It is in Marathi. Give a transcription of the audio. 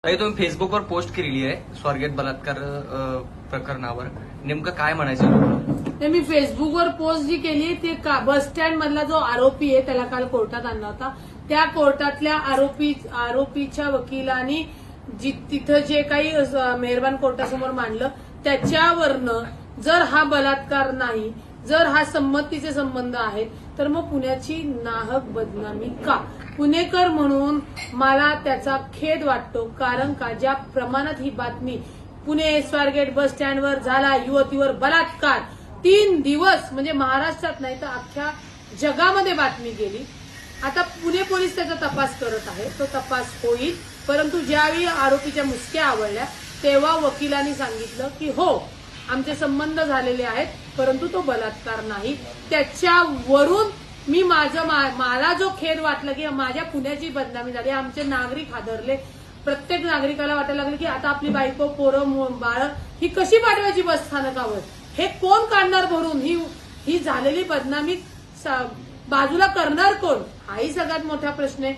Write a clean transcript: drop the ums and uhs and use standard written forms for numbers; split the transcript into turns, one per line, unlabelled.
ताई, तुम्ही फेसबुकवर पोस्ट केलेली आहे स्वारगेट बलात्कार प्रकरणावर. नेमकं काय म्हणायचं तुम्हाला?
ते मी फेसबुकवर पोस्ट जी केली ती बस स्टँड मधला जो आरोपी आहे त्याला काल कोर्टात आणला होता. त्या कोर्टातल्या आरोपीच्या वकिलांनी तिथं जे काही मेहरबान कोर्टासमोर मांडलं त्याच्यावरनं जर हा बलात्कार नाही, जर हा संमतीचे संबंध आहेत, तर मग पुण्याची नाहक बदनामी का? पुणेकर म्हणून मला त्याचा खेद वाटतो. कारण का ज्या प्रमाणात ही बातमी पुणे स्वारगेट बस स्टँडवर झाला युवतीवर बलात्कार, 3 दिवस म्हणजे महाराष्ट्रात नाही तर अख्ख्या जगामध्ये बातमी गेली. आता पुणे पोलीस त्याचा तपास करत आहे, तो तपास होईल. परंतु ज्यावेळी आरोपीच्या मुसक्या आवळल्या तेव्हा वकिलांनी सांगितलं की हो आमचे संबंध झालेले आहेत, परंतु तो बलात्कार नाही. त्याच्यावरून मी मला जो खेद वाटला की माझ्या पुण्याची बदनामी झाली, आमचे नागरिक हादरले. प्रत्येक नागरिकाला वाटायला लागले की आता आपली बायको पोरं बाळ ही कशी पाठवायची बस स्थानकावर, हे कोण काढणार भरून, ही झालेली बदनामी बाजूला करणार कोण, हाही सगळ्यात मोठा प्रश्न आहे.